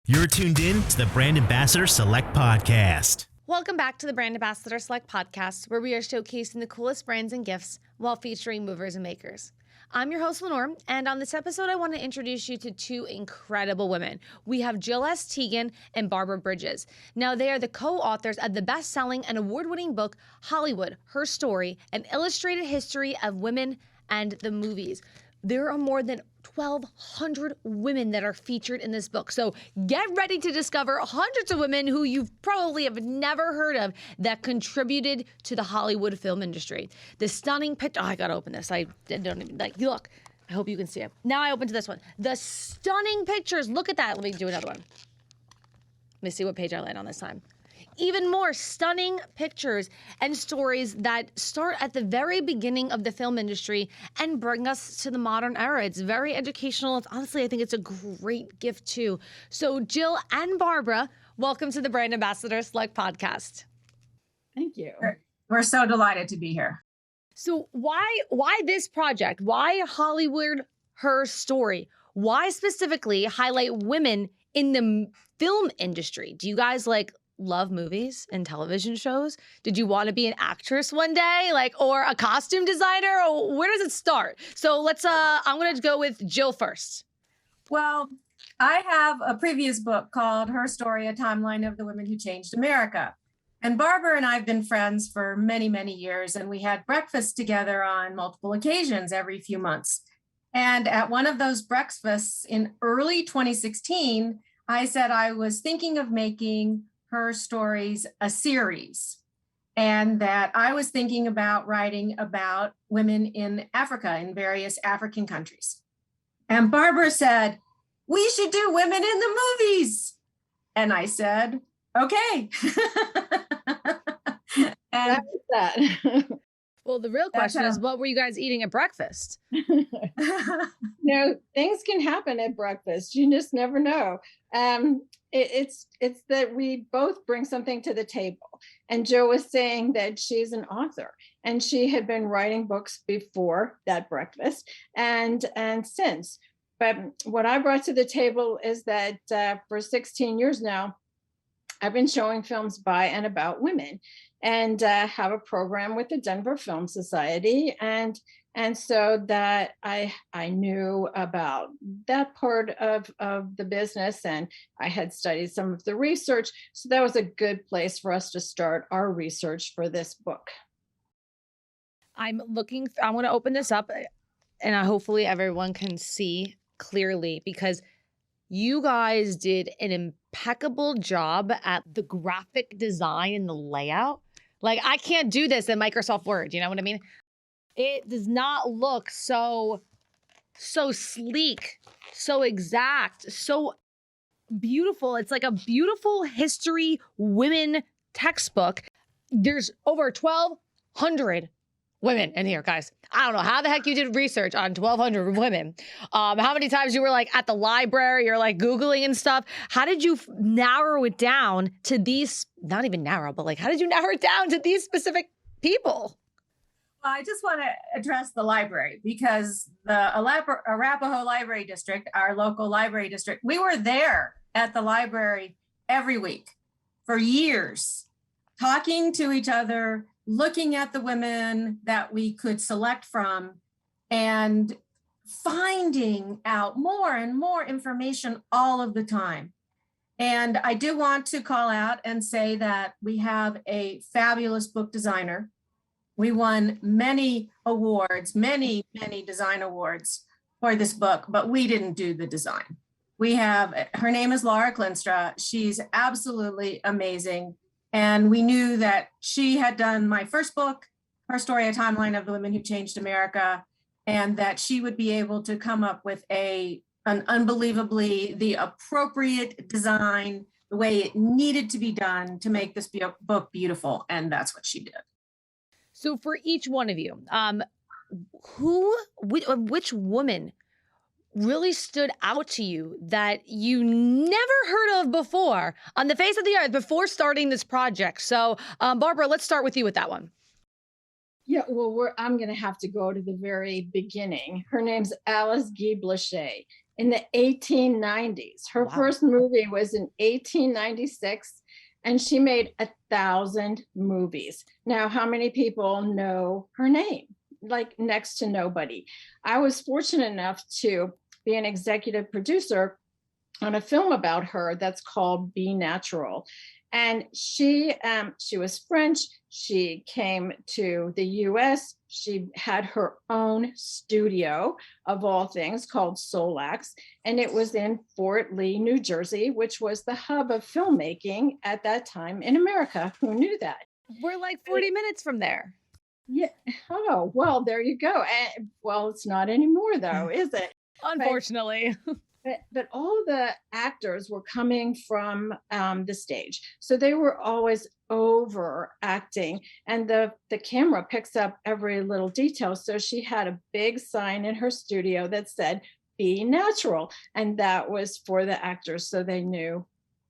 You're tuned in to the Brand Ambassador Select Podcast. Welcome back to the Brand Ambassador Select Podcast, where we are showcasing the coolest brands and gifts while featuring movers and makers. I'm your host, Lenore, and on this episode, I want to introduce you to two incredible women. We have Jill S. Tietjen and Barbara Bridges. Now, they are the co-authors of the best-selling and award-winning book, Hollywood, Her Story, An Illustrated History of Women and the Movies. There are more than 1,200 women that are featured in this book. So get ready to discover hundreds of women who you probably have never heard of that contributed to the Hollywood film industry. The stunning picture, I gotta open this. I don't even, look, I hope you can see it. Now I open to this one. The stunning pictures, look at that. Let me do another one. Let me see what page I land on this time. Even more stunning pictures and stories that start at the very beginning of the film industry and bring us to the modern era. It's very educational. Honestly, I think it's a great gift too. So Jill and Barbara, welcome to the Brand Ambassador Select Podcast. Thank you. We're so delighted to be here. So why this project? Why Hollywood, Her Story? Why specifically highlight women in the film industry? Do you guys love movies and television shows? Did you want to be an actress one day, or a costume designer? Or where does it start? So I'm going to go with Jill first. Well, I have a previous book called Her Story, A Timeline of the Women Who Changed America. And Barbara and I have been friends for many, many years, and we had breakfast together on multiple occasions every few months. And at one of those breakfasts in early 2016, I said I was thinking of making Her Stories a series, and that I was thinking about writing about women in Africa, in various African countries. And Barbara said, we should do women in the movies. And I said, okay. And that. Well, the real question is, what were you guys eating at breakfast? Things can happen at breakfast. You just never know. It's that we both bring something to the table. And Jo was saying that she's an author, and she had been writing books before that breakfast and since. But what I brought to the table is that for 16 years now, I've been showing films by and about women, and have a program with the Denver Film Society, and so that I knew about that part of the business, and I had studied some of the research, so that was a good place for us to start our research for this book. I want to open this up, and hopefully everyone can see clearly, because you guys did an impeccable job at the graphic design and the layout. I can't do this in Microsoft Word, you know what I mean? It does not look so sleek, so exact, so beautiful. It's like a beautiful history women textbook. There's over 1,200 women in here, guys. I don't know how the heck you did research on 1,200 women. How many times you were at the library, you're Googling and stuff. How did you narrow it down to these, not even narrow, but how did you narrow it down to these specific people? Well, I just want to address the library, because the Arapahoe Library District, our local library district, we were there at the library every week for years, talking to each other, looking at the women that we could select from, and finding out more and more information all of the time. And I do want to call out and say that we have a fabulous book designer. We won many awards, many design awards for this book, but we didn't do the design. Her name is Laura Klinstra. She's absolutely amazing. And we knew that she had done my first book, Her Story, A Timeline of the Women Who Changed America, and that she would be able to come up with an unbelievably the appropriate design, the way it needed to be done to make this book beautiful. And that's what she did. So for each one of you, which woman really stood out to you that you never heard of before on the face of the earth before starting this project? So Barbara, let's start with you with that one. Yeah, well, I'm going to have to go to the very beginning. Her name's Alice Guy-Blache, in the 1890s. Her Wow. first movie was in 1896, and she made 1,000 movies. Now, how many people know her name? Like next to nobody. I was fortunate enough to be an executive producer on a film about her that's called Be Natural. And she was French. She came to the US. She had her own studio, of all things, called Solax. And it was in Fort Lee, New Jersey, which was the hub of filmmaking at that time in America. Who knew that? We're like 40 minutes from there. Yeah. Oh, well, there you go. And, well, it's not anymore, though, is it? Unfortunately. But all the actors were coming from the stage. So they were always overacting, and the camera picks up every little detail. So she had a big sign in her studio that said, "Be natural." And that was for the actors. So they knew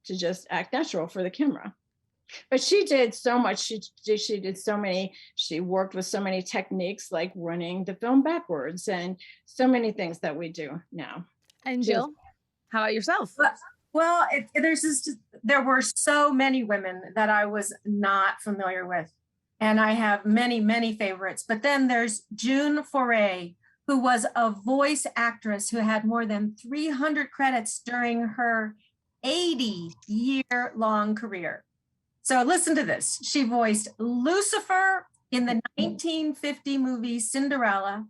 to just act natural for the camera. But she did so much. She did so many. She worked with so many techniques, like running the film backwards, and so many things that we do now. And Jill, how about yourself? Well, there were so many women that I was not familiar with. And I have many, many favorites. But then there's June Foray, who was a voice actress who had more than 300 credits during her 80-year-long career. So listen to this. She voiced Lucifer in the 1950 movie Cinderella.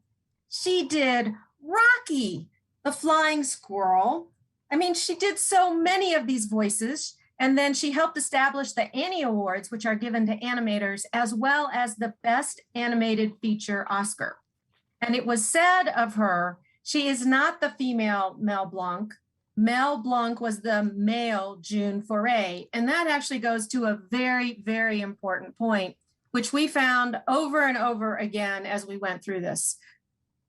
She did Rocky, the Flying Squirrel. I mean, she did so many of these voices. And then she helped establish the Annie Awards, which are given to animators, as well as the Best Animated Feature Oscar. And it was said of her, she is not the female Mel Blanc. Mel Blanc was the male June Foray. And that actually goes to a very, very important point, which we found over and over again as we went through this.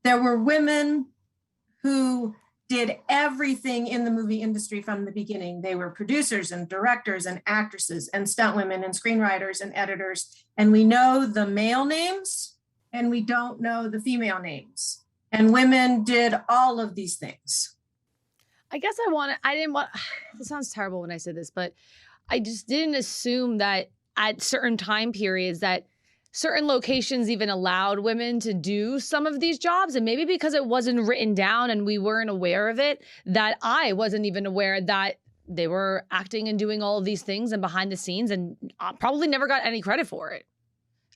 There were women who did everything in the movie industry from the beginning. They were producers and directors and actresses and stunt women and screenwriters and editors. And we know the male names and we don't know the female names. And women did all of these things. I guess this sounds terrible when I say this, but I just didn't assume that at certain time periods that certain locations even allowed women to do some of these jobs. And maybe because it wasn't written down and we weren't aware of it, that I wasn't even aware that they were acting and doing all of these things and behind the scenes, and probably never got any credit for it.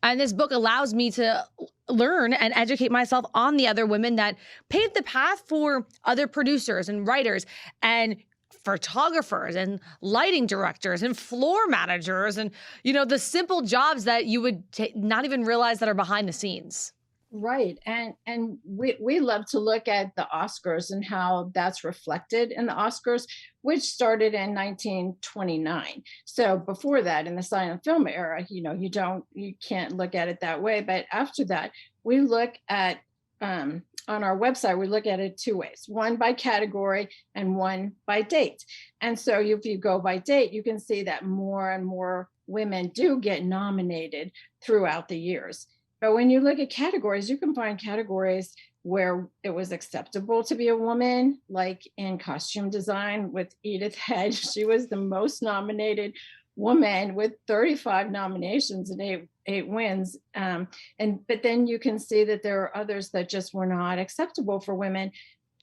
And this book allows me to learn and educate myself on the other women that paved the path for other producers and writers and photographers and lighting directors and floor managers and, the simple jobs that you would not even realize that are behind the scenes. Right. And we love to look at the Oscars and how that's reflected in the Oscars, which started in 1929. So before that, in the silent film era, you can't look at it that way. But after that, we look at, on our website, we look at it two ways, one by category and one by date. And so if you go by date, you can see that more and more women do get nominated throughout the years. But when you look at categories, you can find categories where it was acceptable to be a woman, like in costume design with Edith Head. She was the most nominated woman with 35 nominations and eight wins. But then you can see that there are others that just were not acceptable for women.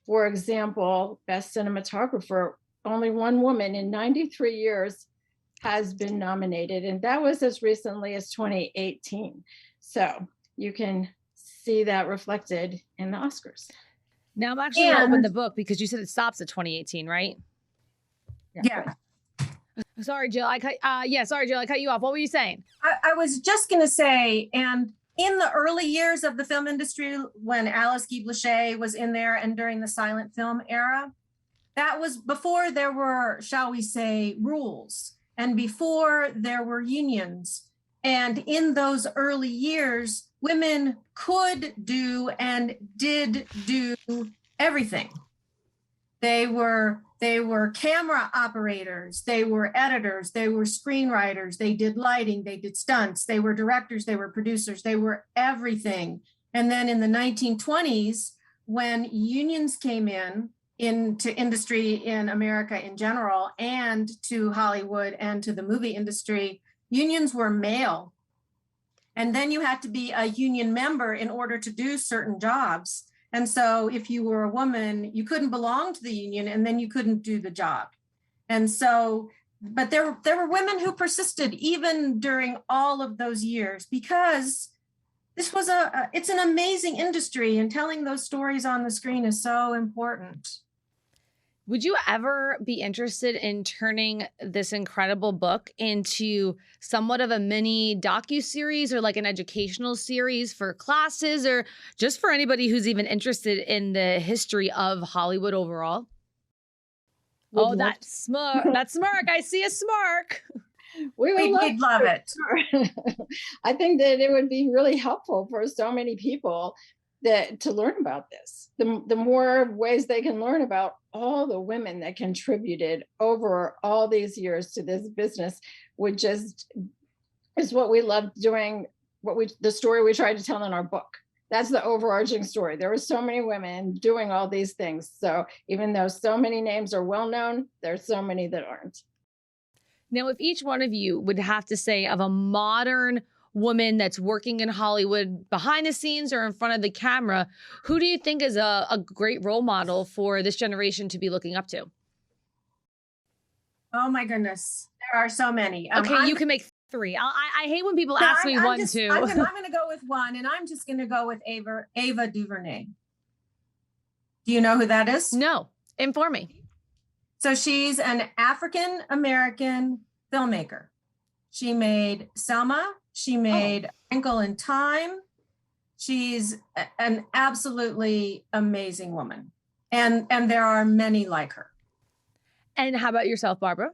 For example, Best Cinematographer, only one woman in 93 years has been nominated, and that was as recently as 2018. So you can see that reflected in the Oscars. Now I'm actually going to open the book because you said it stops at 2018, right? Yeah. Sorry, Jill. I cut you off. What were you saying? I was just going to say, and in the early years of the film industry, when Alice Guy-Blache was in there and during the silent film era, that was before there were, shall we say, rules, and before there were unions. And in those early years, women could do and did do everything. They were camera operators, they were editors, they were screenwriters, they did lighting, they did stunts, they were directors, they were producers, they were everything. And then in the 1920s, when unions came in into industry in America in general, and to Hollywood and to the movie industry, unions were male. And then you had to be a union member in order to do certain jobs. And so if you were a woman, you couldn't belong to the union, and then you couldn't do the job. And so, but there were women who persisted even during all of those years, because this was it's an amazing industry, and telling those stories on the screen is so important. Would you ever be interested in turning this incredible book into somewhat of a mini docuseries, or like an educational series for classes, or just for anybody who's even interested in the history of Hollywood overall? Oh, that smirk. That smirk. I see a smirk. We'd love it. I think that it would be really helpful for so many people to learn about this. The more ways they can learn about all the women that contributed over all these years to this business is what we love doing, the story we tried to tell in our book. That's the overarching story. There were so many women doing all these things. So even though so many names are well known, there's so many that aren't. Now, if each one of you would have to say of a modern woman that's working in Hollywood behind the scenes or in front of the camera, who do you think is a great role model for this generation to be looking up to? Oh my goodness, there are so many. Okay, you can make three. I hate when people ask me one, two. I'm going to go with one, and I'm just going to go with Ava DuVernay. Do you know who that is? No, inform me. So she's an African-American filmmaker. She made Selma. She made Wrinkle in Time. She's an absolutely amazing woman. And there are many like her. And how about yourself, Barbara?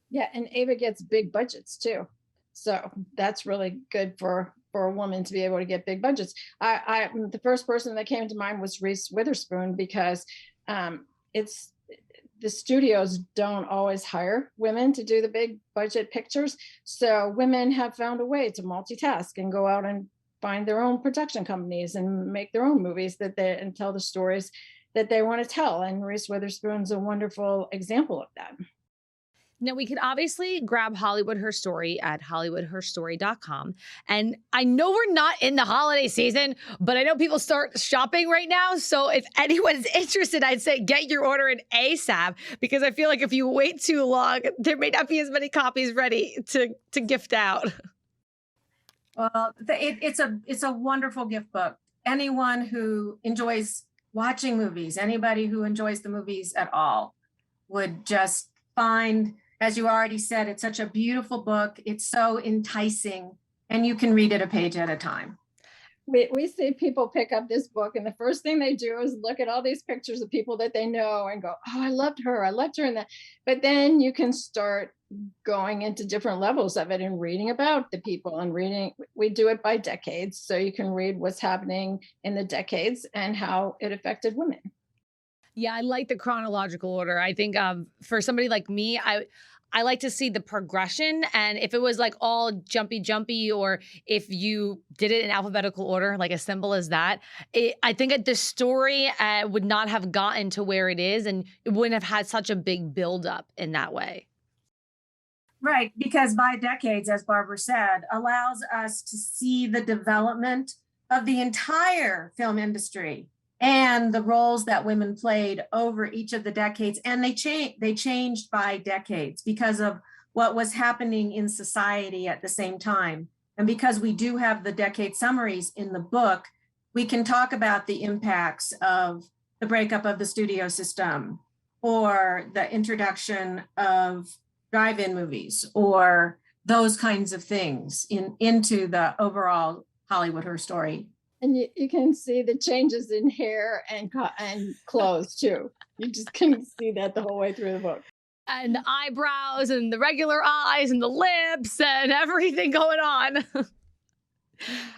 Yeah, and Ava gets big budgets too. So that's really good for a woman to be able to get big budgets. The first person that came to mind was Reese Witherspoon, because the studios don't always hire women to do the big budget pictures. So women have found a way to multitask and go out and find their own production companies and make their own movies and tell the stories that they want to tell. And Reese Witherspoon's a wonderful example of that. Now, we could obviously grab Hollywood Her Story at hollywoodherstory.com. And I know we're not in the holiday season, but I know people start shopping right now. So if anyone's interested, I'd say get your order in ASAP, because I feel like if you wait too long, there may not be as many copies ready to gift out. Well, it's a wonderful gift book. Anyone who enjoys watching movies, anybody who enjoys the movies at all, would just find, as you already said, it's such a beautiful book. It's so enticing, and you can read it a page at a time. We see people pick up this book, and the first thing they do is look at all these pictures of people that they know and go, oh, I loved her in that. But then you can start going into different levels of it and reading about the people and reading. We do it by decades, so you can read what's happening in the decades and how it affected women. Yeah, I like the chronological order. I think for somebody like me, I like to see the progression. And if it was like all jumpy, or if you did it in alphabetical order, like as simple as that, I think that the story would not have gotten to where it is, and it wouldn't have had such a big buildup in that way. Right, because by decades, as Barbara said, allows us to see the development of the entire film industry and the roles that women played over each of the decades. And they changed by decades because of what was happening in society at the same time. And because we do have the decade summaries in the book, we can talk about the impacts of the breakup of the studio system, or the introduction of drive-in movies, or those kinds of things into the overall Hollywood Her Story. And you can see the changes in hair and clothes too. You just can see that the whole way through the book. And the eyebrows and the regular eyes and the lips and everything going on.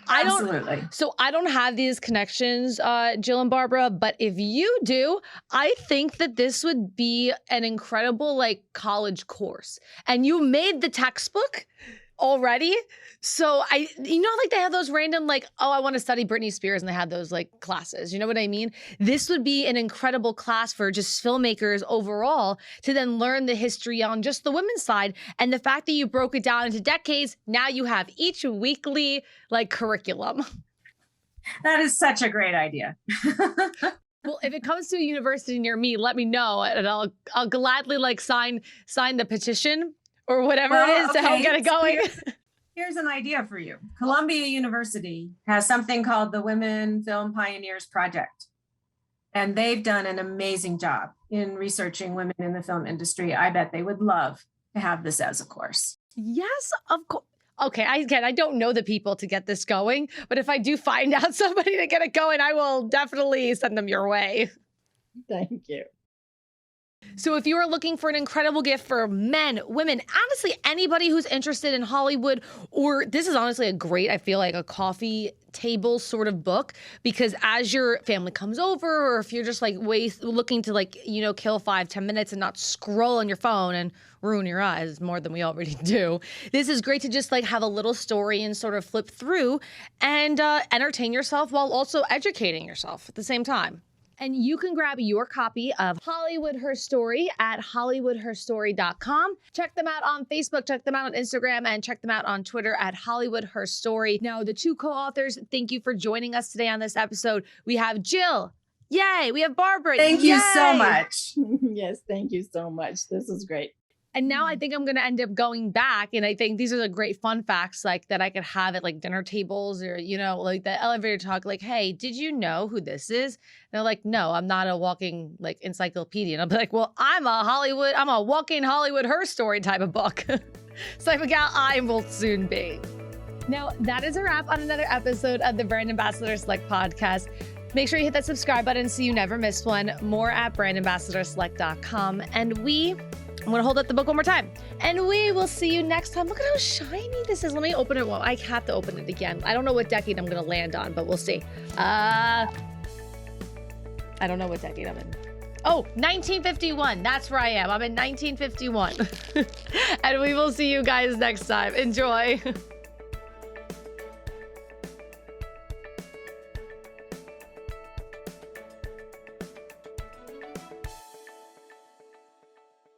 Absolutely. I don't have these connections, Jill and Barbara, but if you do, I think that this would be an incredible college course. And you made the textbook already. So like they have those random like, oh, I want to study Britney Spears, and they had those like classes. You know what I mean? This would be an incredible class for just filmmakers overall to then learn the history on just the women's side. And the fact that you broke it down into decades, now you have each weekly like curriculum. That is such a great idea. Well, if it comes to a university near me, let me know, and I'll gladly like sign the petition or whatever it is to help get it going. Here's an idea for you. Columbia University has something called the Women Film Pioneers Project. And they've done an amazing job in researching women in the film industry. I bet they would love to have this as a course. Yes, of course. Okay, I don't know the people to get this going, but if I do find out somebody to get it going, I will definitely send them your way. Thank you. So if you are looking for an incredible gift for men, women, honestly, anybody who's interested in Hollywood, or this is honestly I feel like a coffee table sort of book, because as your family comes over, or if you're just like looking to like, kill 5-10 minutes and not scroll on your phone and ruin your eyes more than we already do, this is great to just like have a little story and sort of flip through and entertain yourself while also educating yourself at the same time. And you can grab your copy of Hollywood Her Story at hollywoodherstory.com. Check them out on Facebook, check them out on Instagram, and check them out on Twitter at Hollywood Her Story. Now, the two co-authors, thank you for joining us today on this episode. We have Jill. Yay. We have Barbara. Thank you so much. Yes, thank you so much. This is great. And now I think I'm going to end up going back. And I think these are the great fun facts like that I could have at like dinner tables or, like the elevator talk, like, hey, did you know who this is? And they're like, no, I'm not a walking like encyclopedia. And I'll be like, well, I'm a walking Hollywood Her Story type of book. So I forgot I will soon be. Now that is a wrap on another episode of the Brand Ambassador Select podcast. Make sure you hit that subscribe button so you never miss one. More at brandambassadorselect.com. And I'm going to hold up the book one more time. And we will see you next time. Look at how shiny this is. Let me open it. Well, I have to open it again. I don't know what decade I'm going to land on, but we'll see. I don't know what decade I'm in. Oh, 1951. That's where I am. I'm in 1951. And we will see you guys next time. Enjoy.